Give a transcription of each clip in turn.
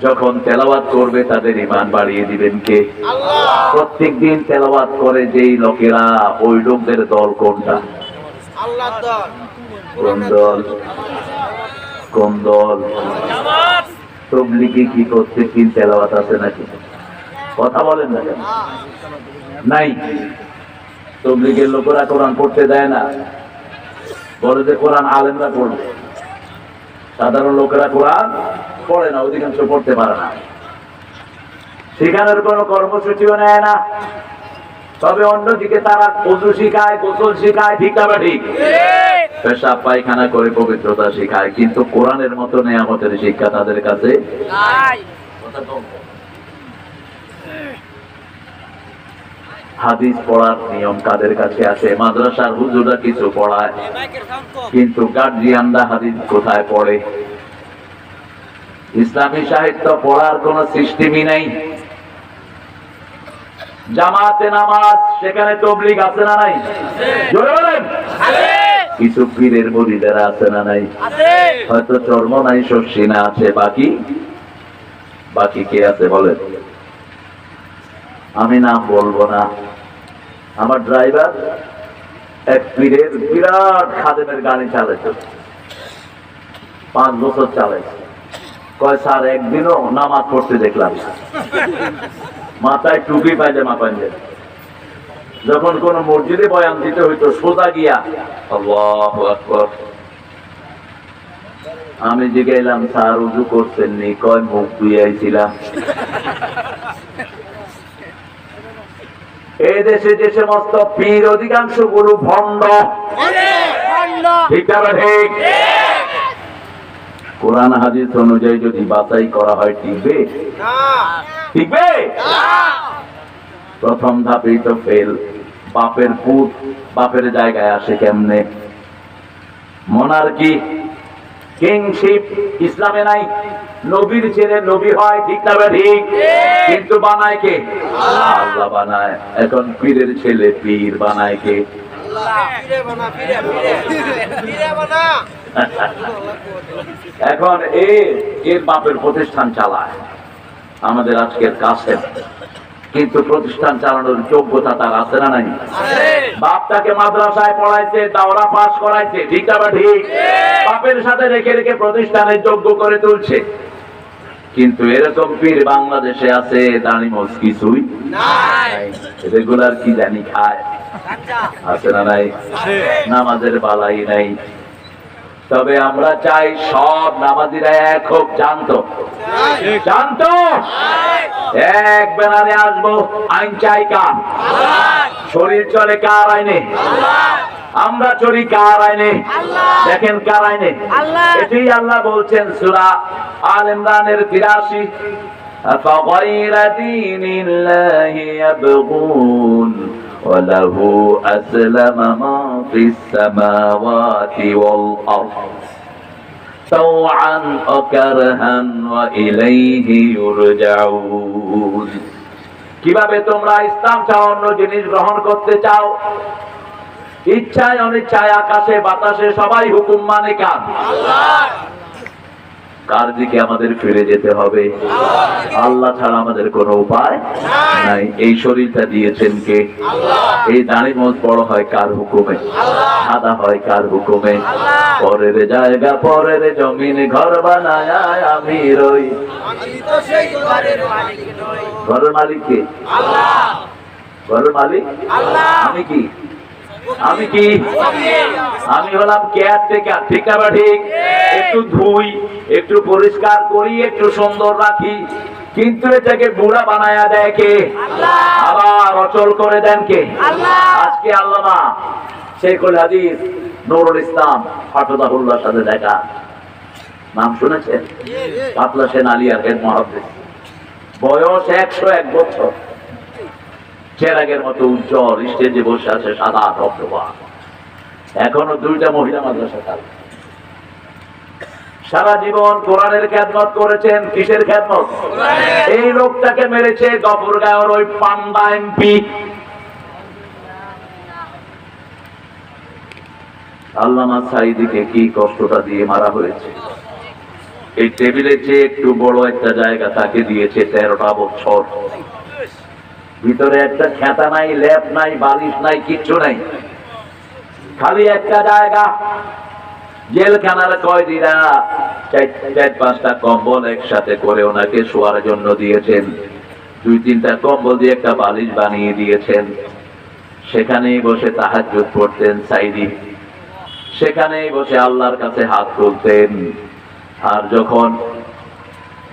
যখন তেলাওয়াত করবে তাদের ঈমান বাড়িয়ে দিবেন কে? আল্লাহ। প্রত্যেকদিন তেলাওয়াত করে যেই লোকেরা, ওই লোকদের দল কোনটা? আল্লাহর দল। কোন দল? কোন দল? জামাত। তাবলীগে কি প্রত্যেকদিন তেলাওয়াত আছে নাকি? কথা বলেন না কেন? নাই। তাবলীগের লোকেরা কোরআন পড়তে দেয় না, বলে যে কোরআন আলেমরা পড়বে, সাধারণ লোকেরা কোরআন পড়ে না, অধিকাংশ পড়তে পারে না। সেখানের কোন কর্মসূচিও নেয় না। তবে অন্যদিকে তারা ওযু শিখায়, গোসল শিখায়, ঠিক না ঠিক? পেশাব পায়খানা করে পবিত্রতা শিখায়, কিন্তু কোরআনের মতো নেয়ামতের শিক্ষা তাদের কাছে নাই। হাদিস পড়ার নিয়ম কাদের কাছে আছে? মাদ্রাসার হুজুররা কিছু পড়ায়, কিন্তু গার্জিয়ানরা হাদিস কোথায় পড়ে? ইসলামী সাহিত্য পড়ার কোন সিস্টেমই নেই। জামাতে নামাজ, সেখানে তাবলীগ আছে না নাই? জোরে বলেন। কিছু পীরের মুরিদেরা আছে না নাই? হয়তো চর্ম নাই, শস্যি না আছে, বাকি কে আছে বলেন? আমি নাম বলবো না। আমার ড্রাইভার এক পীরের বিরাট খাদেমের গাড়ি চালাইছে, 5 বছর চালাইছে। কয় স্যার একদিনও নামাজ পড়তে দেখলাম, মাথায় টুপি পায়জামা পাঞ্জে। যখন কোন মসজিদে বয়ান দিতে হইতো সোজা গিয়া আল্লাহু আকবার। আমি জিজ্ঞাইলাম স্যার উযু করছেন নি? কয় মুখ ধুইয়াছিলাম। এই দেশে যে সমস্ত পীর, অধিকাংশ গুরু ভণ্ড, ঠিক না ঠিক? কোরআন হাদিস অনুযায়ী যদি বাছাই করা হয় টিকবে? টিকবে? প্রথম ধাপেই তো ফেল। বাপের পুত বাপের জায়গায় আসে কেমনে? মনার্কি, কিংশিপ ইসলামে নাই। নবীর ছেলে নবী হয়, ঠিক না ঠিক? কিন্তু বানায় কে? আল্লাহ বানায়। এখন পীরের ছেলে পীর বানায় কে? এখন এর বাপের প্রতিষ্ঠান চালায় আমাদের আজকের কাছে, কিন্তু প্রতিষ্ঠান চালানোর যোগ্যতা তার আছে না নাই? বাপটাকে মাদ্রাসায় পড়াইছে, দাওরা পাস করাইছে, ঠিক না ঠিক? বাপের সাথে রেখে রেখে প্রতিষ্ঠানের যোগ্য করে তুলছে। কিন্তু এরকম পীর বাংলাদেশে আছে, দাড়িমোজ কিছুই নাই, রেগুলার কি জানি খায়, আছে না নাই? নামাজের বালাই নাই। তবে আমরা চাই সব নামাজিরা এক হোক, জানতো এক ব্যানারে আসবো। আইন চাই কার? শরীর চলে কার আইনে? আমরা চলি কার আইনে? দেখেন কার আইনে? এটাই আল্লাহ বলছেন সূরা আল ইমরানের 83, আফাগায়রা দীনিল্লাহি ইয়াবগুন وله أسلم ما في السماوات والأرض طوعا وكرها وإليه يرجعون। কিভাবে তোমরা ইসলাম ছাড়া অন্য জিনিস গ্রহণ করতে চাও? ইচ্ছায় অনিচ্ছায়, আকাশে বাতাসে সবাই হুকুম মানে কার? আল্লাহ। কার দিকে আমাদের ফিরে যেতে হবে? আল্লাহ ছাড়া আমাদের কোনো উপায় নাই। এই শরীরটা দিয়েছেন কে? এই দাড়ি-মোজ বড় হয় কার হুকুমে? সাদা হয় কার হুকুমে? পরের জায়গা পরের জমিন ঘর বানায় আমি রই, ঘরের মালিক কে? ঘরের মালিক আমি কি? আমি হলাম কেয়ারটেকার, ঠিক না ঠিক? একটু ধুই, একটু পরিষ্কার করি, একটু সুন্দর রাখি, কিন্তু এটাকে বুড়া বানায়া দেয় কে? আবার অচল করে দেন কে? আজকে আল্লামা শেখুল হাদিস নুরুল ইসলাম হাফিজাহুল্লাহর সাথে দেখা, নাম শুনেছেন? পাতলা সেন আলিয়ার হেড মুহাদ্দিস, বয়স 101 বছর, চেরাগের মতো উজ্জ্বল, স্টেজে বসে আছে সাদা ধবধবা। এখনো 2টা মহিলা মাদ্রাসা চালায়। সারা জীবন কোরআনের খেদমত করেছেন। কিসের খেদমত? এই লোকটাকে মেরেছে গফরগাঁওয়ের ওই পান্ডা এমপি। আল্লামা সাঈদীকে কি কষ্টটা দিয়ে মারা হয়েছে। এই টেবিলের চেয়ে একটু বড় একটা জায়গা তাকে দিয়েছে 13টা বছর। ভিতরে একটা খেতা নাই, ল্যাপ নাই, বালিশ নাই, কিচ্ছু নাই, খালি একটা জায়গা। জেলখানার কয়েদিরা 4-5টা কম্বল একসাথে করে ওনাকে শোয়ার জন্য দিয়েছেন। 2-3টা কম্বল দিয়ে একটা বালিশ বানিয়ে দিয়েছেন। সেখানেই বসে তাহাজ্জুদ পড়তেন সাইদি, সেখানেই বসে আল্লাহর কাছে হাত তুলতেন। আর যখন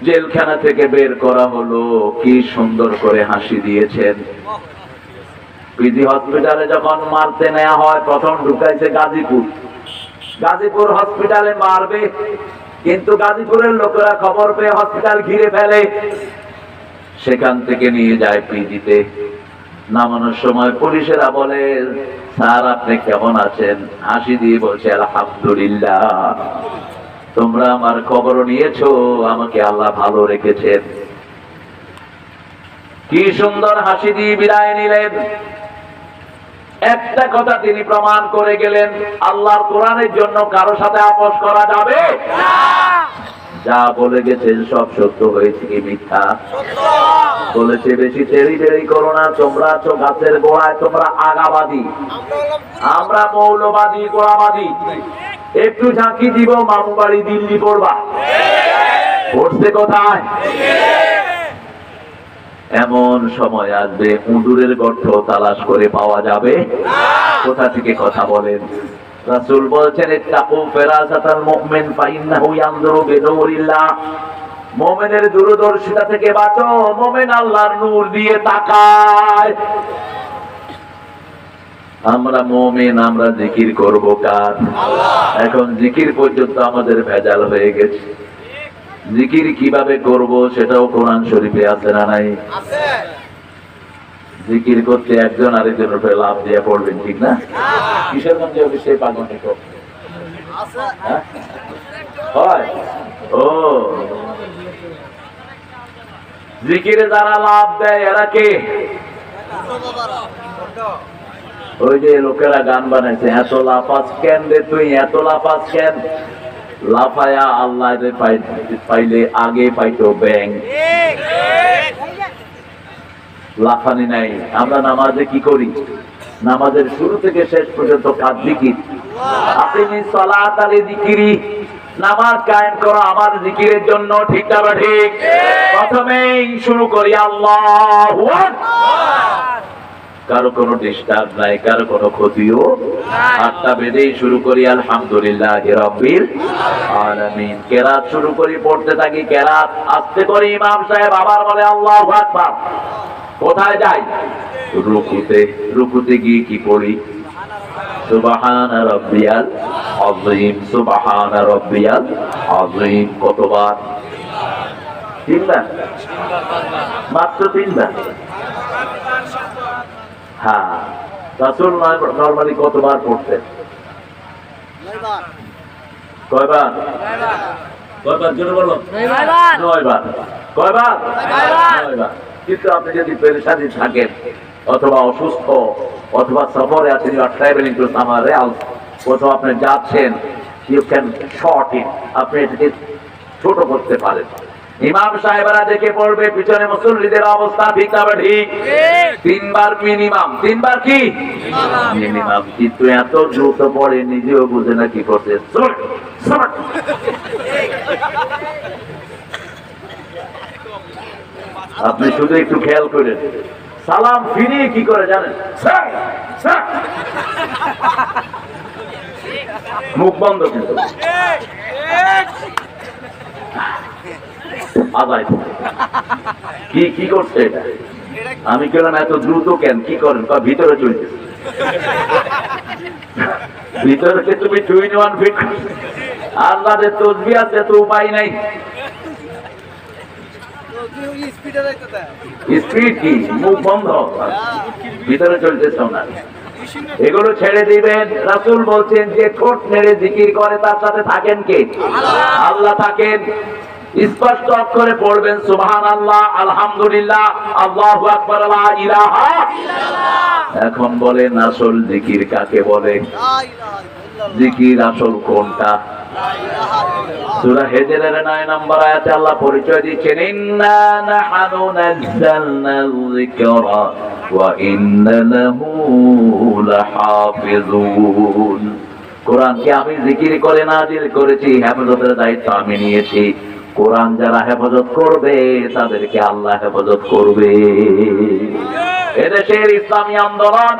জেলখানা থেকে বের করা হলো, কি সুন্দর করে হাসি দিয়েছেন। পিজি হসপিটালে যখন মারতে নেওয়া হয়, প্রথম ঢুকাইছে গাজীপুর। গাজীপুর হসপিটালে মারবে, কিন্তু গাজীপুরের লোকেরা খবর পেয়ে হসপিটাল ঘিরে ফেলে। সেখান থেকে নিয়ে যায় পিজিতে। নামানোর সময় পুলিশেরা বলে, স্যার আপনি কেমন আছেন? হাসি দিয়ে বলছে, আলহামদুলিল্লাহ, তোমরা আমার খবর নিয়েছো, আমাকে আল্লাহ ভালো রেখেছেন। কি সুন্দর হাসি দিয়ে বিদায় নিলেন। একটা কথা তিনি প্রমাণ করে গেলেন, আল্লাহর কোরআনের জন্য কারো সাথে আপোষ করা যাবে না। যা বলে গেছেন সব সত্য হয়েছে কি মিথ্যা? বলেছে বেশি তেড়ি করো না, তোমরা আছো গাছের গোড়ায়, তোমরা আগাবাদী, আমরা মৌলবাদী, গোড়াবাদী। একটু ঝাঁকি দিব, মামু বাড়ি দিল্লি পড়বা, পড়ছে কোথায়? এমন সময় আসবে উঁদুরের গর্ত তালাশ করে পাওয়া যাবে। কোথা থেকে কথা বলেন? রাসূল বলছেন, ইত্তাকু ফিরাসাতাল মুমিন ফাইন্নাহু ইয়ানজুরু বিনূরিল্লাহ। মুমিনের দূরদর্শিতা থেকে বাঁচো, মুমিন আল্লাহর নূর দিয়ে তাকায়। আমরা মুমিন, আমরা জিকির করব কার? এখন জিকির পর্যন্ত আমাদের ভেজাল হয়ে গেছে। জিকির কিভাবে করব সেটাও কোরআন শরীফে আছে না নাই? আছে। জিকির করতে একজন আরেকজনের উপরে লাভ দিয়ে পড়বেন, ঠিক না? কিশোরগঞ্জে সেই পাগলটি আছে, হয়। ও জিকিরে যারা লাভ দেয় এরা কে? ওই যে লোকেরা গান বানাইছে, এত লাফাজ কেন রে তুই, এত লাফাজ কেন? লাফায়া আল্লাহ পাইলে আগে পাইতো ব্যাং। লাফানি নাই। আমরা নামাজে কি করি? নামাজের শুরু থেকে শেষ পর্যন্ত কাজ জিকির। আকিমি সালাত আলি যিকরি, নামাজ কায়েম করো আমার জিকিরের জন্য, ঠিক না ঠিক? প্রথমেই শুরু করি আল্লাহু আকবার। কারো কোনো ডিস্টার্ব নাই, কারো কোনো ক্ষতিও। 8টা বেজেই শুরু করি আলহামদুলিল্লাহি রাব্বিল আলামিন। কেরাত শুরু করি, পড়তে থাকি কেরাত। আস্তে করে ইমাম সাহেব আবার বলে আল্লাহু আকবার। কোথায় যাই? রুকুতে। রুকুতে গিয়ে কি পড়ি? সুবহান রাব্বিয়াল আযীম, সুবহান রাব্বিয়াল আযীম। কতবার? 3 বার, মাত্র 3 বার। হ্যাঁ, রাসূল নরমালি কতবার পড়তেন? 9 বার। কয়বার? 9 বার। কয়বার জোরে বলো? 9 বার। 9 বার। কয়বার? 9 বার। কিন্তু আপনি যদি পেরেশানি থাকেন, অথবা অসুস্থ, অথবা সফরে আছেন, you are travelling to somewhere else, কোথাও আপনি যাচ্ছেন, ইউ ক্যান শর্ট ইট, আপনি এটাকে ছোট করতে পারেন। ইমাম সাহেবরা দেখে পড়বে, পিছনে মুসল্লিদের অবস্থা ঠিক না ঠিক? 3 বার মিনিমাম। 3 বার কি মিনিমাম? কিন্তু এত দ্রুত পড়ে নিজেও বুঝে না কি করছে। আপনি শুধু একটু খেয়াল করেন, সালাম ফিরিয়ে কি করে জানেন? মুখ বন্ধ, কিন্তু আদায় কি কি করছে এটা? আমি কেন এত দ্রুত কেন? কি করেন? ভিতরে চলছে, ভিতরে তুমি 2-in-1 ফিট। আল্লাহর তসবিহ আছে, তো উপায় নাই। স্পিড কি? মুখ বন্ধ, ভিতরে চলতেছে না। এগুলো ছেড়ে দিবেন। রাসূল বলছেন যে ঠোঁট নেড়ে জিকির করে তার সাথে থাকেন কে? আল্লাহ থাকেন। স্পষ্ট অক্ষরে পড়বেন সুবহানাল্লাহ, আলহামদুলিল্লাহ, আল্লাহু আকবার, লা ইলাহা ইল্লাল্লাহ। এখন বলেন আসল জিকির কাকে বলে? জিকির আসল কোনটা? সূরা হিজরের 9 নম্বর আয়াতে আল্লাহ পরিচয় দিচ্ছেন, ইন্না নাহনু নাযালনায যিকরা ওয়া ইন্না লাহু লাহাফিজুন। কোরআনকে আমি জিকির করে নাজিল করেছি, হেফাজতের দায়িত্ব আমি নিয়েছি। কোরআন যারা হেফাজত করবে তাদেরকে আল্লাহ হেফাজত করবে। এদেশের ইসলামী আন্দোলন,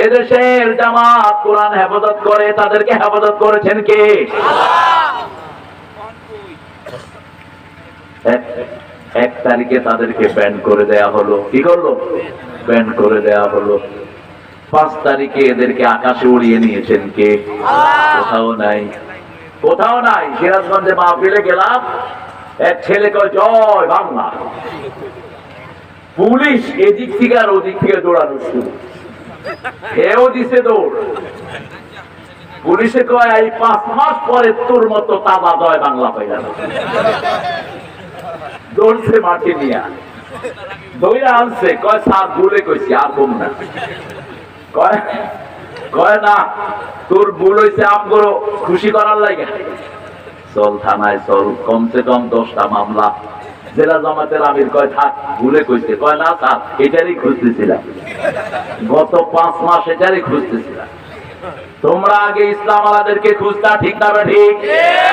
এদেশের জামাত কোরআন হেফাজত করে, তাদেরকে হেফাজত করেছেন কে? এক তারিখে তাদেরকে ব্যান করে দেয়া হলো। কি করলো? ব্যান করে দেয়া হলো। 5 তারিখে এদেরকে আকাশে উড়িয়ে নিয়েছেন কে? কোথাও নাই, কোথাও নাই। সিরাজগঞ্জে মাহফিলে গেলাম, এক ছেলে কয় জয় বাংলা। পুলিশ এদিক থেকে আর ওদিক থেকে দৌড়ানো শুরু, হেও দিছে দৌড়। পুলিশে কয় এই 5 মাস পরে তোর মতো তাবা জয় বাংলা পাইলা। দৌড়ছে মাঠে নিয়ে, দৌড়া আনছে, কয় স্যার ভুলে কইছি আর কম না। কয় না, তোর ভুল হয়েছে, আমগুলো খুশি করার লাগে। চল থানায় চল, কমসে কম 10টা মামলা। জেলা জামাতের আমির কয় থাক, ভুলে কইছে। কয় না স্যার, এটারই খুঁজতেছিলাম, গত 5 মাস এটারই খুঁজতেছিলাম। তোমরা আগে ইসলাম আলাদেরকে খুঁজতা, ঠিক না ঠিক?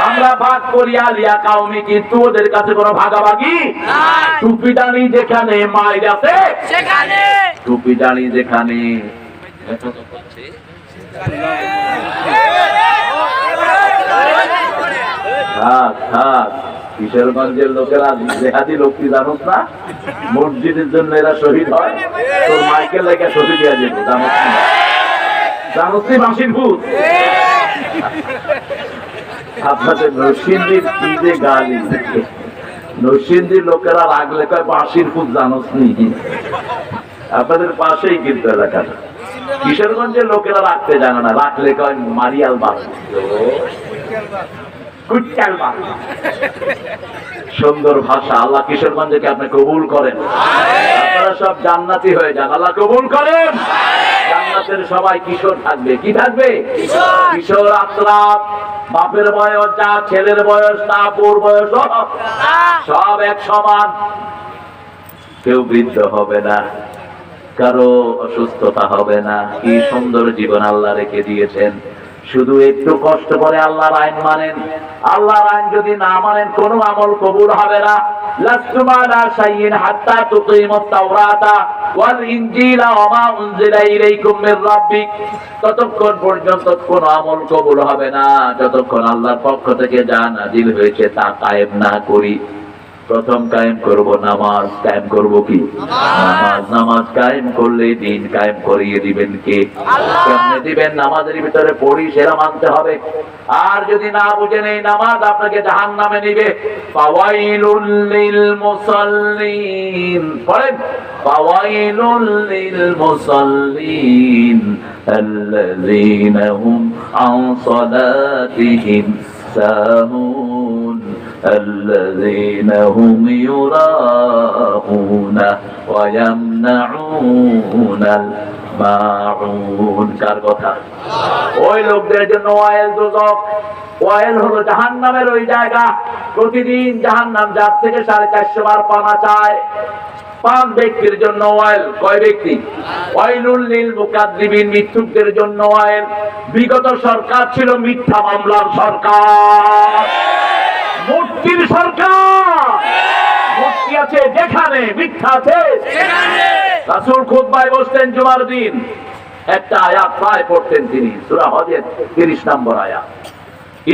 আমরা ভাগ করি আলিয়া কাউমি, কিন্তু ওদের কাছে কোনো ভাগাভাগি। টুপি দানি যেখানে মায়ের আছে সেখানে, টুপি দানি যেখানে কিশোরগঞ্জের লোকেরা জেহাদি লোকটি জানোস না, মসজিদের জন্য এরা শহীদ হয়। তোর মাইকেল লেখা শহীদ দিয়া যাবো, জানোস না? জানোস নি বাঁশির ভূত? আপনাদের নরসিংদীর কি যে গালি, নরসিংদীর লোকেরা রাগলে কয় বাঁশির ভূত, জানোস নি? আপনাদের পাশেই কিন্তু এলাকাটা। কিশোরগঞ্জের লোকেরা রাখতে জানে না, রাখলে কয় মারিয়াল বাস, সুন্দর ভাষা। আল্লাহ কিশোরগঞ্জকে আপনি কবুল করেন, আপনারা সব জান্নাতি হয়ে যান, আল্লাহ কবুল করেন। জান্নাতের সবাই কিশোর থাকবে। কি থাকবে? কিশোর। আত্রাপ, বাপের বয়স যা, ছেলের বয়স তা, পুর বয়স সব এক সমান। কেউ বৃদ্ধ হবে না, কারো অসুস্থতা হবে না। কি সুন্দর জীবন আল্লাহ রেখে দিয়েছেন। শুধু একটু কষ্ট করে আল্লাহর আইন মানেন। আল্লাহর আইন যদি না মানেন, কোনো আমল কবুল হবে না। লাস্তু মালা শাইইন হাত্তা তুকিমুত তাওরাতা ওয়াল ইনজিলা ওয়া মা উনজিলা ইলাইকুম মির রাব্বিক। ততক্ষণ পর্যন্ত কোনো আমল কবুল হবে না যতক্ষণ আল্লাহর পক্ষ থেকে যা নাজিল হয়েছে তা কায়েম না করি। প্রথম কায়েম করব নামাজ। কায়েম করব কি? নামাজ। নামাজ কায়েম করলে দিন কায়েম করিয়ে দিবেন কে? কেমনে দিবেন? নামাজের ভিতরে পড়ি, সেটা মানতে হবে। আর যদি না বুঝেন এই নামাজ আপনাকে জাহান্নামে নিবে। ফাওয়াইলুল লিল মুসাল্লিন, পড়েন, ফাওয়াইলুল লিল মুসাল্লিন আল্লাযীনা হুম আন সালাতিহিম সাহুন الذين هم يراءون ويمنعون الماعون। কার কথা? ওই লোকদের জন্য ওয়াইল দোজখ। ওয়াইল হলো জাহান্নামের ওই জায়গা। প্রতিদিন জাহান্নাম যার থেকে 450 বার পানা চায়। 5 ব্যক্তির জন্য ওয়াইল। কয় ব্যক্তি? ওয়াইলুল লিল মুকাদ্দিবিন, মিথ্যুকদের জন্য ওয়াইল। বিগত সরকার ছিল মিথ্যা মামলার সরকার, মূর্তির সরকার। মূর্তি আছে যেখানে, মিথ্যা আছে সেখানে। রাসূল খুতবায় বসতেন জুমার দিন, একটা আয়াত প্রায় পড়তেন তিনি, সূরা হজের 30 নম্বর আয়াত।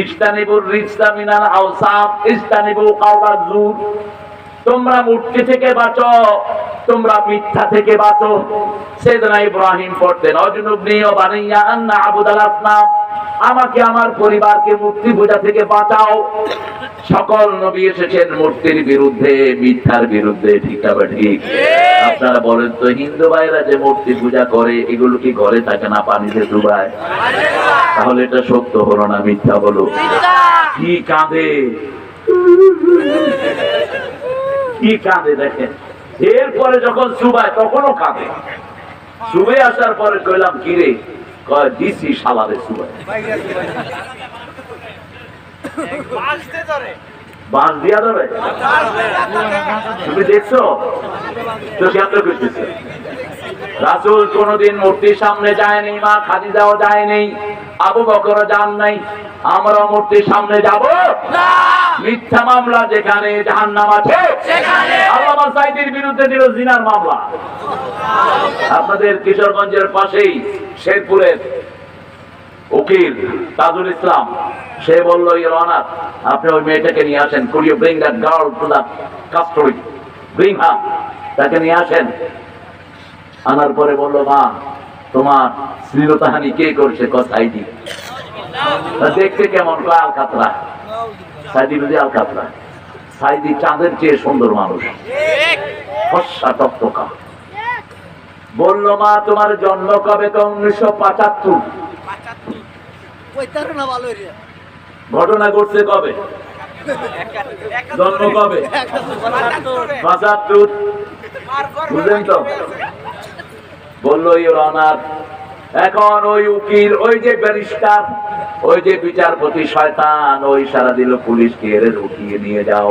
ইজতানিবুর রিজসা মিনাল আওসাম ইজতানিবু কাওলাজ জুর। তোমরা মূর্তি থেকে বাঁচো, তোমরা মিথ্যা থেকে বাঁচো। সাইয়েদনা ইব্রাহিম পড়তেন, অজনুবনি ওয়া বানিয়া আন না'বুদাল আসনাম। আমাকে আমার পরিবারকে মূর্তি পূজা থেকে বাঁচাও। সকল নবী এসেছেন মূর্তির বিরুদ্ধে, মিথ্যার বিরুদ্ধে, ঠিক না ঠিক? আপনারা বলেন তো, হিন্দু ভাইরা যে মূর্তি পূজা করে, এগুলো কি ঘরে থাকে না পানিতে ডুবায়? তাহলে এটা সত্য হলো না মিথ্যা হলো? কি কাঁদে, কি কাঁদে দেখেন। এরপরে যখন চুবায় তখনও কাঁদে। চুবে আসার পরে কইলাম, কিরে? কয় দিছি শালারে চুবায়। বাঁশ দিয়া ধরে তুমি দেখছো চোখে এত করতেছে। রাসূল কোনদিন মূর্তির সামনে যায়নি, মা খাদিজাও যায়নি, আবু বকরও যান নাই। আমরা মূর্তির সামনে যাব না। মিথ্যা মামলা যেখানে জাহান্নাম আছে সেখানে। আল্লামা সাঈদীর বিরুদ্ধে দিল জিনার মামলা। আপনাদের কিশোরগঞ্জের পাশেই শেরপুরের উকিল তাজুল ইসলাম, সে বলল, ইওর অনার, আপনি ওই মেয়েটাকে নিয়ে আসেন। Could you bring that girl to the custody, bring her, তাকে নিয়ে আসেন। আনার পরে বলল, মা তোমার শ্লীলতাহানি কে করছে? সাঈদী। দেখতে কেমন? আল কাতরা। সাঈদী বুঝি আল কাতরা। সাঈদী চাঁদের চেয়ে সুন্দর মানুষ, ফর্সা টকটকা। বলল, মা তোমার জন্ম কবে? তো 1975। ঘটনা ঘটছে কবে? জন্ম কবে? 75। বুঝলেন তো? বললো, ইওর অনার, এখন ওই উকিল, ওই যে ব্যারিস্টার, ওই যে বিচারপতি শয়তান, ওই সারা দিল পুলিশকে এর উঠিয়ে নিয়ে যাও।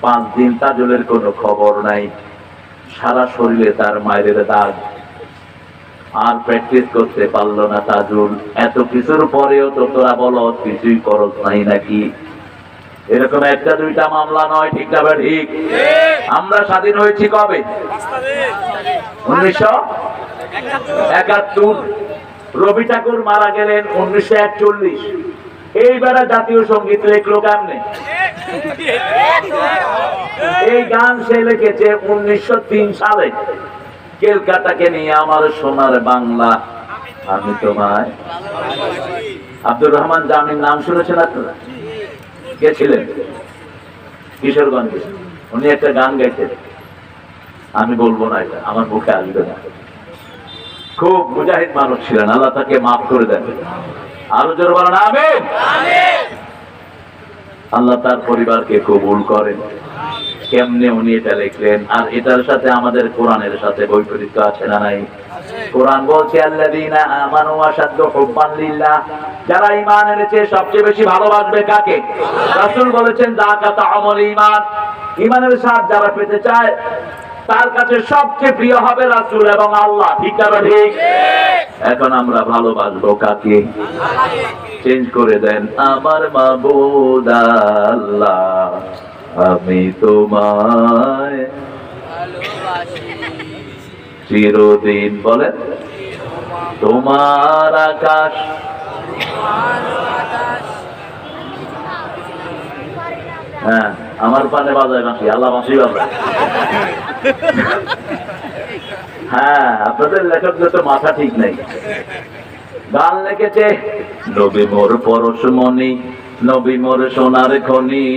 5 দিন তাজুলের কোনো খবর নাই, সারা শরীরে তার মায়ের দাগ, আর প্র্যাকটিস করতে পারলো না তাজুল। এত কিছুর পরেও তো তোরা বলো কিছুই খরচ নাই নাকি? এরকম একটা দুইটা মামলা নয়, ঠিক না? ঠিক। আমরা স্বাধীন হয়েছি কবে? 1971। রবি ঠাকুর মারা গেলেন 1941। এইবারে জাতীয় সঙ্গীত লেখলো কেমনে? এই গান সে লিখেছে 1903 সালে। কেলকাতাকে নিয়ে আমার সোনার বাংলা, আমি তোমায়। আব্দুর রহমান জামির নাম শুনেছেন আপনারা? গেছিলেন কিশোরগঞ্জে, উনি একটা গান গাইতেন, আমি বলবো না, এটা আমার মুখে আসবে না। খুব মুজাহিদ মানুষ ছিলেন, আল্লাহ তাকে মাফ করে দেন। আরো জোরে বলেন আমিন। আল্লাহ তার পরিবারকে কবুল করেন। কেমনে উনি এটা লিখলেন? আর এটার সাথে আমাদের কোরআনের সাথে বৈপরীত্য আছে না নাই? কোরআন বলছে, আল্লাযীনা আমানু আশাদ্দু হুব্বান লিল্লাহ, যারা ঈমান এনেছে সবচেয়ে বেশি ভালোবাসবে কাকে? রাসূল বলেছেন, যাকা তা'আমুল ঈমান, ঈমানের স্বাদ যারা পেতে চায় তার কাছে সবচেয়ে প্রিয় হবে রাসূল এবং আল্লাহ, ঠিক না? ঠিক। এখন আমরা ভালোবাসবো কাকে? চেঞ্জ করে দেন, আমার মাবুদ আল্লাহ, আমি তোমায় চিরদিন। বলেন, তোমার আকাশ, হ্যাঁ আমার পানে বাজায় বাঁশি, আল্লাহ বাঁশি বাজায়। হ্যাঁ, আপনাদের লেখকদের তো মাথা ঠিক নেই। গান লিখেছে, নবী মোর পরশমণি, নবী মোর সোনার খনি,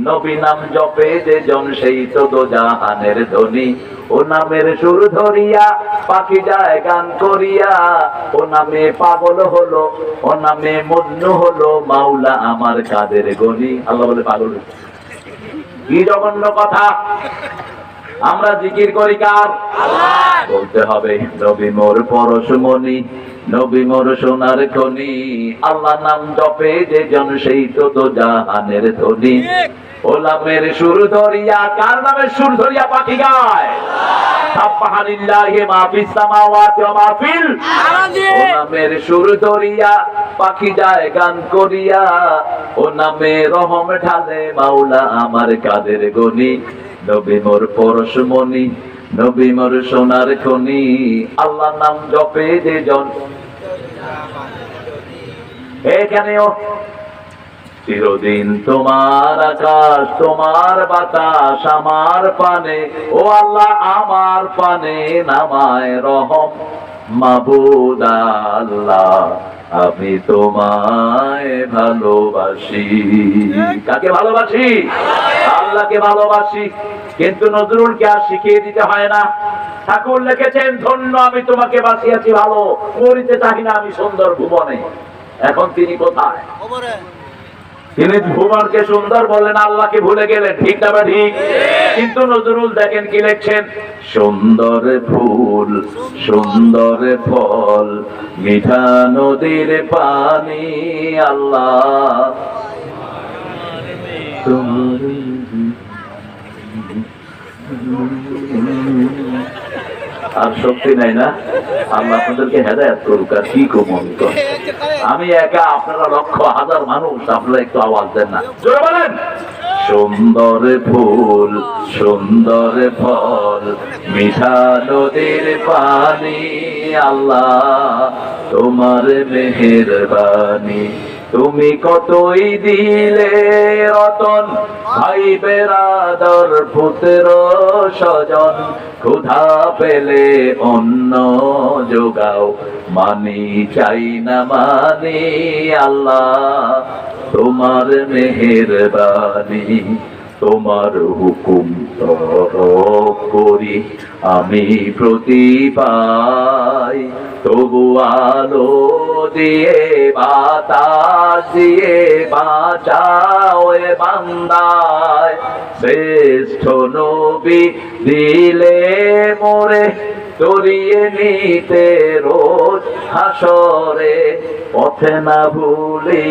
নবী নাম জপে যে জন সেই তো দোজাহানের ধ্বনি। ও নামের সুর ধরিয়া পাখি যায় গান করিয়া, ও নামে পাগল হলো, ও নামে মজনু হলো, মাওলা আমার কাদের গনি। আল্লাহ বলে পাগল। কি জঘন্য কথা! আমরা জিকির করি কার? আল্লাহ। বলতে হবে, নবী মোর পরশমণি, নবী মোর সোনার খনি, আল্লাহ নাম জপে যে জন সেই তো জাহানের ধ্বনি। ও নামের সুর ধরিয়া, কার নামের সুর ধরিয়া পাখি গায়? সাবহানাল্লাহি মা ফিস সামাওয়াতি ওয়া মা ফিল আরদি। ও নামের সুর ধরিয়া পাখি যায় গান করিয়া, ও নামে রহম ঢালে মাওলা আমার কাদের গনি। নবী মোর পরশমণি, নবী মোর সোনার খনি, আল্লাহ নাম জপে যে জন। এখানেও চিরদিন তোমার আকাশ, তোমার বাতাস আমার পানে, ও আল্লাহ আমার পানে নামায় রহম মাবুদ আল্লাহ, আমি তোমায় ভালোবাসি। কাকে ভালোবাসি? আল্লাহকে ভালোবাসি। কিন্তু নজরুলকে আর শিখিয়ে দিতে হয় না। ঠাকুর লিখেছেন, ধন্য আমি তোমাকে বাসিয়াছি ভালো, মরিতে চাহি না আমি সুন্দর ভুবনে। এখন তিনি কোথায়? তিনি ভুবনকে সুন্দর বললেন, আল্লাহকে ভুলে গেলেন, ঠিক না? ঠিক। কিন্তু নজরুল দেখেন কি লিখছেন, সুন্দর ফুল সুন্দর ফল মিঠা নদীর পানি, আল্লাহ তোমার আর শক্তি নাই না। আল্লাহ আপনাদেরকে হেদায়েত করুক। আর কি কমন্ত আমি একা, আপনারা লক্ষ হাজার মানুষ, আপনারা একটু আওয়াজ দেন না, জোরে বলেন। সুন্দর ফুল সুন্দর ফল মিঠা নদীর পানি, আল্লাহ তোমার মেহেরবানি। তুমি কতই দিলে রতন, ভাই বেরাদর পুত্র স্বজন, ক্ষুধা পেলে অন্ন যোগাও, মানি চাই না মানি, আল্লাহ তোমার মেহেরবানি। তোমার হুকুম তরক করি আমি প্রতি পাই, তবু আলো দিয়ে বাতাস দিয়ে বাঁচাও এ বান্দায়। শ্রেষ্ঠ নবী দিলে মোরে তরিয়ে নিতে রোজ হাসরে, পথে না ভুলি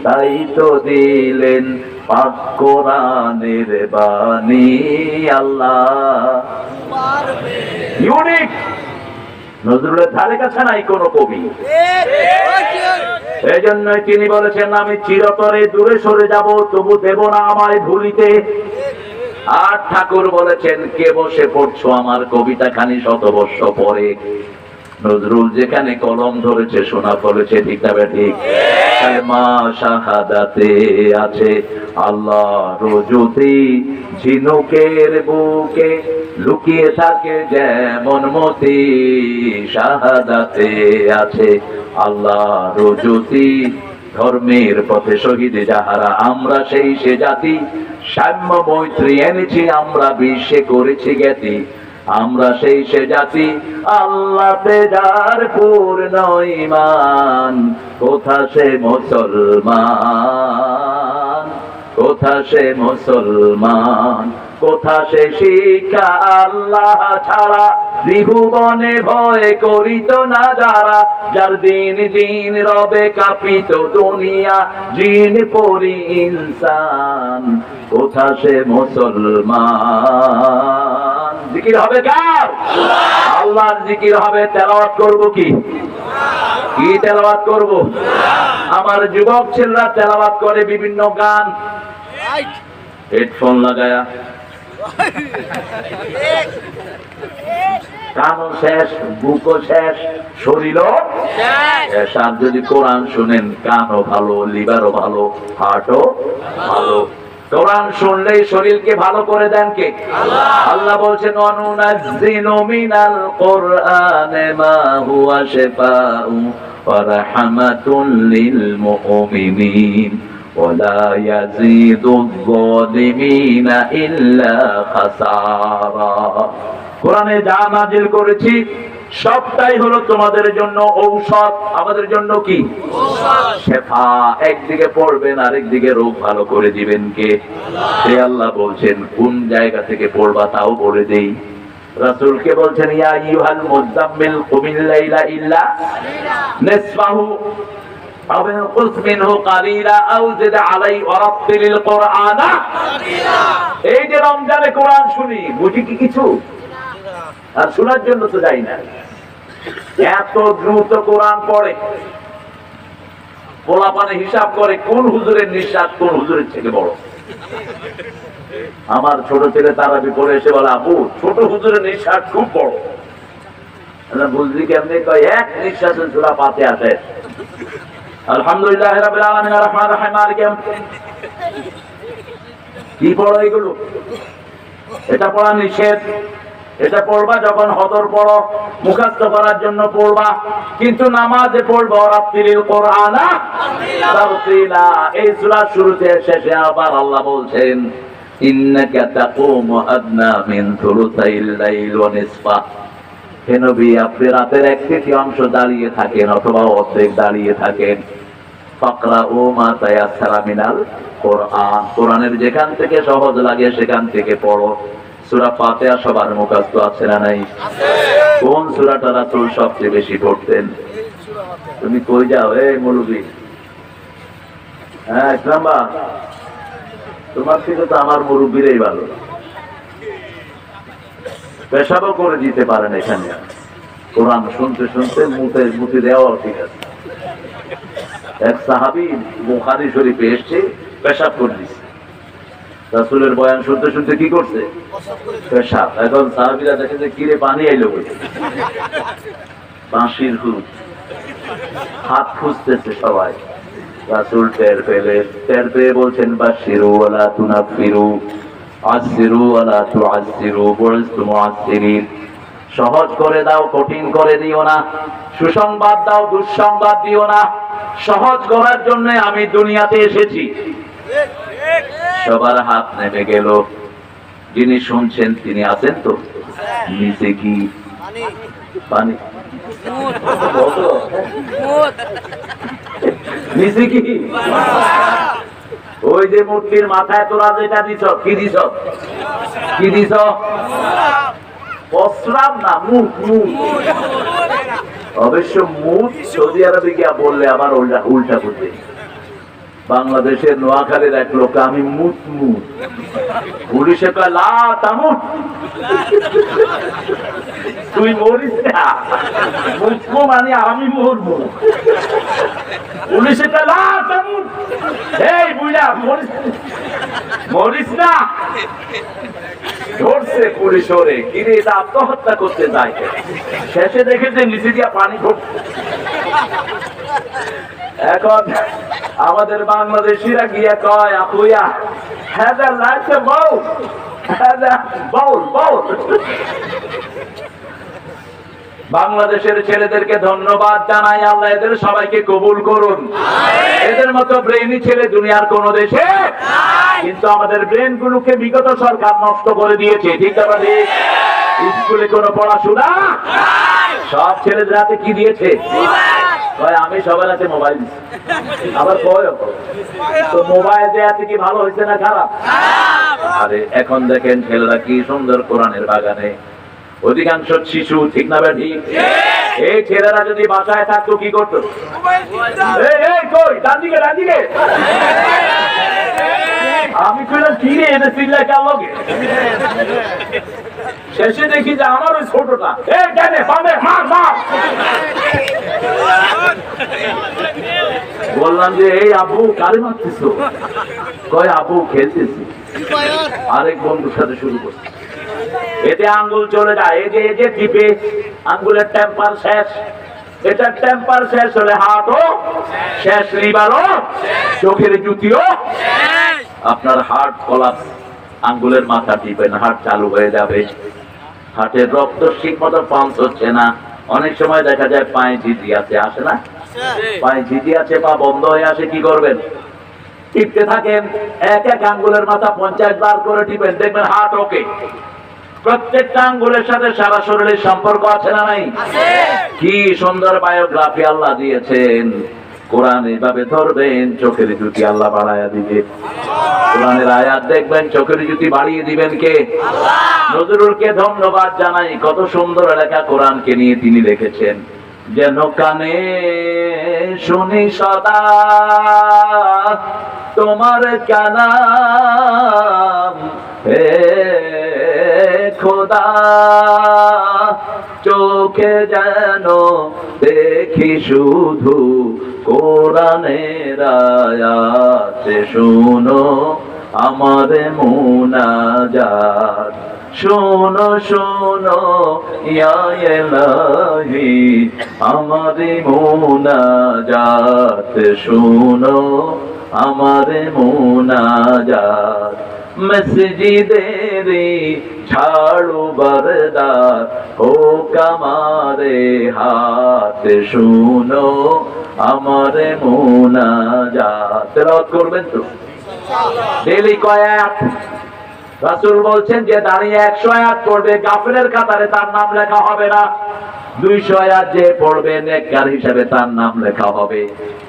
তাই তো দিলেন পাক কোরআনের বাণী, আল্লাহ ইউনিক। নজরুলের ধারে কাছে নাই কোন কবি, এই জন্যই তিনি বলেছেন আমি চিরতরে দূরে সরে যাব, তবু দেব না আমায় ভুলিতে। আর ঠাকুর বলেছেন কে বসে পড়ছো আমার কবিতা খানি শত বর্ষ পরে। নজরুল যেখানে কলম ধরেছে শোনা ফলেছে, ঠিক না ঠিক? মা শাহাদাতে আছে আল্লাহ রোজুতি, ঝিনুকের বুকে লুকিয়ে থাকে যেমন মতি, শাহাদাতে আছে আল্লাহ রোজুতি। ধর্মের পথে শহীদ যাহারা আমরা সেই সে জাতি, সাম্য মৈত্রী এনেছি আমরা বিশ্বে করেছি জ্ঞাতি, আমরা সেই সে জাতি আল্লাহতে যার পূর্ণ ঈমান। কোথা সে মুসলমান, কোথা সে মুসলমান, কোথা সে শিক্ষা আল্লাহ ছাড়া ত্রিভুবনে ভয় করিত না যারা, যার দিন দিন রবে কাঁপিত দুনিয়া জিন পরি ইনসান। কোথা সে মুসলমান। জিকির হবে কার? আল্লাহর জিকির হবে। তেলাওয়াত করব কি কি তেলাওয়াত করব? আমার যুবক ছেলেরা তেলাওয়াত করে বিভিন্ন গান, হেডফোন লাগায়া, কানও শেষ, বুকও শেষ, শরীরও শেষ। আর যদি কোরআন শুনেন কানও ভালো, লিভারও ভালো, হার্টও ভালো। কোরআন শুনলেই শরীরকে ভালো করে দেন কে? আল্লাহ বলছেন অনুনাজ্জিলু মিনাল কোরআনে মা হুয়া শিফাউ ওয়া রাহমাতুল লিল মুমিনিন ওয়া লা ইয়াজিদুয যালিমিনা ইল্লা খাসারা। কোরআনে যা নাজিল করেছি সবটাই হলো তোমাদের জন্য ঔষধ। আমাদের জন্য কি? শেফা। একদিকে পড়বেন আরেকদিকে রোগ ভালো করে দিবেন কে? সে আল্লাহ বলছেন কোন জায়গা থেকে পড়বা তাও বলে দেই। রাসূলকে বলছেন ইয়া আইয়ুহাল মুযাম্মিল কুমিল লাইলা ইল্লা নিসফাহু আও ইনকুস মিনহু কালিলা আও জিদ আলাই ওয়া রাত্তিলিল কুরআনা তারতিলা। এই যে রমজানে কোরআন শুনি, বুঝি কি কিছু? আর শোনার জন্য তো যাই না। এত দ্রুত কোরআন পড়ে, পোলাপানে হিসাব করে কোন হুজুরের নিঃশ্বাস কোন হুজুরের থেকে বড়। আমার ছোট ছেলে তারাবি পড়ে এসে বলে আবু ছোট হুজুরের নিঃশ্বাস খুব বড়। বুঝলি কেমনি? কয় এক নিঃশ্বাসে সূরা ফাতিহা শেষ। আলহামদুলিল্লাহ রাব্বিল আলামিন আর রহমানির রহিম মালিক ইয়াউমিদ্দিন। কি পড়ো এগুলো? এটা পড়া নিষেধ। এটা পড়বা যখন হদর পড়ো, মুখস্থ করার জন্য পড়বা, কিন্তু নামাজে পড়বা রাত্তিলিল কুরআনা তারতিলা। এই সূরার শুরুতে শেষে আবার আল্লাহ বলছেন ইন্নাকা তাকুমু আদনা মিন থুলুসাইল লাইল ওয়া নিসফা। হে নবী আপনি রাতের এক তৃতীয়াংশ দাঁড়িয়ে থাকেন অথবা অর্ধেক দাঁড়িয়ে থাকেন। ফাকরাউ মা তায়াসসারা মিনাল কুরআন। কোরআনের যেখান থেকে সহজ লাগে সেখান থেকে পড়ো। সূরা ফাতিহা সবার মুখস্থ আছে না নাই? কোন সূরাটা রাসূল সবচেয়ে বেশি পড়তেন? তুমি কই যাও এই মুলবি? হ্যাঁ ইসলামা তোমার থেকে তো আমার মুরব্বীরাই ভালো। পেশাবও করে দিতে পারেন এখানে, কোরআন শুনতে শুনতে মুতে দেওয়া ঠিক আছে। এক সাহাবী বুখারী শরীফে এসছে, পেশাব করে দিচ্ছে। রাসূলের বয়ান শুনতে শুনতে কি করছে? পেশাব। এখন সাহাবীরা দেখে যে কিরে পানি আইলো বলে, বাঁশির হুদ, হাত খুঁজতেছে সবাই। রাসূল টের পেয়ে বলছেন, বাশিরু ওয়ালা তুনাফিরু, আসিরু ওয়ালা তুআসিরু, বুইস্তু মুআসসিরিন। সহজ করে দাও, কঠিন করে দিও না। সুসংবাদ দাও, দুঃসংবাদ দিও না। সহজ করার জন্য আমি দুনিয়াতে এসেছি। সবার হাত নেমে গেল। যিনি শুনছেন তিনি আছেন তো? নিচে কি পানি? নিচে কি? ওই যে মূর্তির মাথায় তোরা যেটা দিছ, কি দিছ? কি দিছ? প্রস্রাব না, মুখ। অবশ্য মুখ সৌদি আরবে গিয়া বললে আবার উল্টা করবে। বাংলাদেশের নোয়াখালীর এক লোক, আমি মুত, পুলিশে কয় লা তামুত, তুই মরিস না, মুতমু মানে আমি মরবো। পুলিশে কয় লা তামুত, এই বুঝা মরিস না। ধরছে পুলিশ, ওরে কিরে এটা আত্মহত্যা করতে যায়। শেষে দেখেছে নিচে দিয়া পানি ঢুকছে। এখন আমাদের বাংলাদেশিরা গিয়া কয়, আপুয়া হ্যাঁ লাগছে বউ, বউ। বাংলাদেশের ছেলেদেরকে ধন্যবাদ জানাই, আল্লাহ এদের সবাইকে কবুল করুন। এদের মতো ব্রেইনি ছেলে দুনিয়ার কোন দেশে, কিন্তু আমাদের ব্রেন গুলোকে বিগত সরকার নষ্ট করে দিয়েছে। ঠিক আছে, স্কুলে কোনো পড়াশোনা, সব ছেলেদের হাতে কি দিয়েছে? আমি সবার হাতে মোবাইল দিচ্ছি। আবার কয় তো মোবাইল দেওয়াতে কি ভালো হয়েছে না খারাপ? আরে এখন দেখেন ছেলেরা কি সুন্দর কোরআনের বাগানে, অধিকাংশ শিশু, ঠিক না ঠিক? এই ছেলেরা যদি বাসায় থাকতো কি করতো? আমি কইলাম কি রে এটা চিল্লায় কার লগে? শেষে দেখি যে আমার ওই ছোটটা, বললাম যে এই আবু কারে মারতেছ? কয় আবু খেলতেছি। আরেক বন্ধুর সাথে শুরু করছে, এতে আঙ্গুল চলে যায়, এই যে টিপে আঙ্গুলের টেম্পার শেষ। এটা টেম্পার শেষ হলে হাতও শেষ, লিভারও, চোখের জুতিও। আপনার হার্ট কলাপস, আঙ্গুলের মাথা টিপেন, হার্ট চালু হয়ে যাবে। হার্টের রক্ত ঠিক মতো পাম্প হচ্ছে না। অনেক সময় দেখা যায় পায়ে ঝিঝি আছে, আসে না? পায়ে ঝিঝি আছে, পা বন্ধ হয়ে আসে, কি করবেন? টিপতে থাকেন, এক আঙ্গুলের মাথা 50 বার করে টিপেন, দেখবেন হার্ট ওকে। প্রত্যেকটা আঙ্গুলের সাথে সারা শরীরের সম্পর্ক আছে না নাই? কি সুন্দর বায়োগ্রাফি আল্লাহ দিয়েছেন। কোরআন এইভাবে ধরবেন, চোখের জুতি আল্লাহ বাড়াইয়া দিবে। কোরআনের আয়াত দেখবেন, চোখের জুতি বাড়িয়ে দিবেন কে? নজরুলকে ধন্যবাদ জানাই, কত সুন্দর লেখা কোরআনকে নিয়ে তিনি লিখেছেন। যেন কানে শুনি সদা তোমার কালাম, হে খোদা, চোখে যেন দেখি শুধু কোরআনের আয়াত, শুনো আমার মুনাজাত, শোনো শোনো ইয়া ইলাহি আমার মুনাজাত, শোনো আমার মুনাজাত। মসজিদের ঝাড়ু বরদার হোক আমারে হাত, শুনো আমার মুনাজাত। তেলাওয়াত করবেন তো ডেইলি কয়েক। রাসূল বলছেন যে দাঁড়িয়ে 100 আয়াত পড়বে, কাফেরের কাতারে তার নাম লেখা হবে না। 200 আয়াত যে পড়বে নেককার হিসাবে তার নাম লেখা হবে।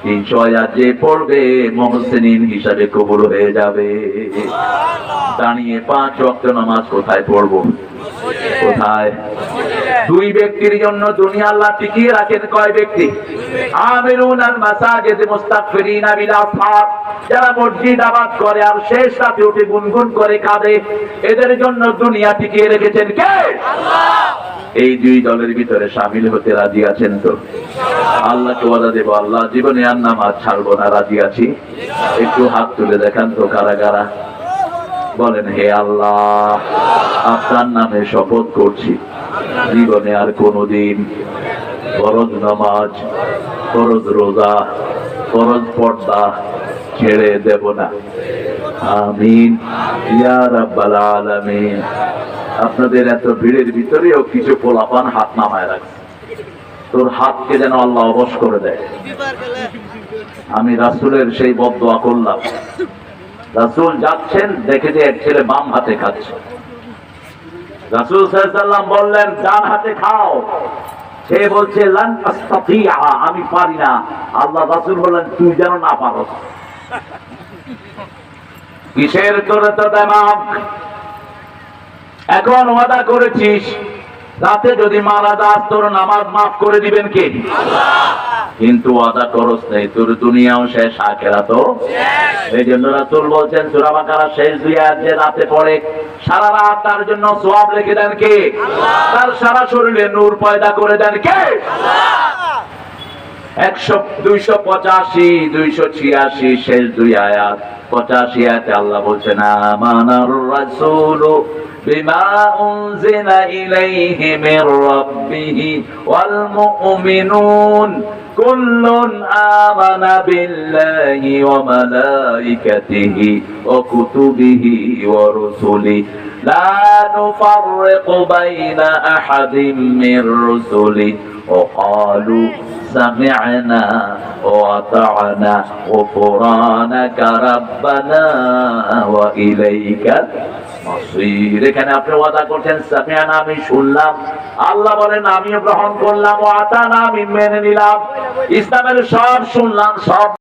300 আয়াত যে পড়বে মুহসিনিন হিসাবে কবুল হয়ে যাবে। দাঁড়িয়ে 5 ওয়াক্ত নামাজ কোথায় পড়বো? কোথায়? দুই ব্যক্তির জন্য দুনিয়া আল্লাহ টিকিয়ে রাখেন কয় ব্যক্তি? আমিরুনাল মাসাজিদ মুস্তাগফিরিনা বিল আসহার, যারা মসজিদ আবাদ করে আর শেষ রাতে উঠে গুনগুন করে কাঁদে, এদের জন্য দুনিয়া টিকিয়ে রেখেছেন কে? আল্লাহ। এই দুই দলের ভিতরে শামিল হতে রাজি আছেন তো? আল্লাহকে ওয়াদা দেব, আল্লাহ জীবনে আর নামাজ ছাড়বো না, রাজি আছি? একটু হাত তুলে দেখান তো কারা কারা। বলেন, হে আল্লাহ, আপনার নামে শপথ করছি জীবনে আর কোনদিন ফরজ নামাজ, ফরজ রোজা, ফরজ পর্দা ছেড়ে দেব না। আমিন ইয়া রাব্বাল আলামিন। আপনাদের এত ভিড়ের ভিতরেও কিছু পোলাপান হাত নামায় রাখছে, তোর হাতকে যেন আল্লাহ অবশ করে দেয়। আমি রাসূলের সেই বদদোয়া করলাম। রাসূল যাচ্ছেন, দেখে যে এক ছেলে বাম হাতে খাচ্ছে। রাসূল সাল্লাল্লাহু আলাইহি ওয়াসাল্লাম বললেন, ডান হাতে খাও। সে বলছে, লান আস্তাতিয়া, আমি পারি না। আল্লাহ রাসূল বললেন, তুই যেন না পারস। কিসের তোরে তো দেমাগ? এখন ওয়াদা করেছিস, রাতে যদি মারা যাস তোর নামাজ মাফ করে দিবেন কে? আল্লাহ। কিন্তু ওয়াদা করস নাই, তোর দুনিয়াও শেষ, আখিরাতও শেষ। এই জন্য রাসূল বলছেন সূরা বাকারা শেষ 2 আয়াত যে রাতে পড়ে, সারা রাত তার জন্য সওয়াব লিখে দেন কে? আল্লাহ। তার সারা শরীরে নূর পয়দা করে দেন কে? আল্লাহ। 285, 286 শেষ 2 আয়াত। 85 আয়াতে আল্লাহ বলছেন, আমানার রাসূলু বিমা উনজিলা ইলাইহি মির রাব্বিহি ওয়াল মুমিনুন কুল্লুন আমানা বিল্লাহি ওয়া মালাইকাতিহি ওয়া কুতুবিহি ওয়া রুসুলিহি লা নুফাররিকু বাইনা আহাদিম মির রুসুলিহি ওয়া ক্বালু সামি'না ওয়া আতা'না গুফরানাকা রাব্বানা ওয়া ইলাইকাল মাসির। এখানে আপনি ওয়াদা করছেন, সামি'না আমি শুনলাম, আল্লাহ বলেন আমিও গ্রহণ করলাম, ওয়া আতা'না আমি মেনে নিলাম। ইসলামের সব শুনলাম, সব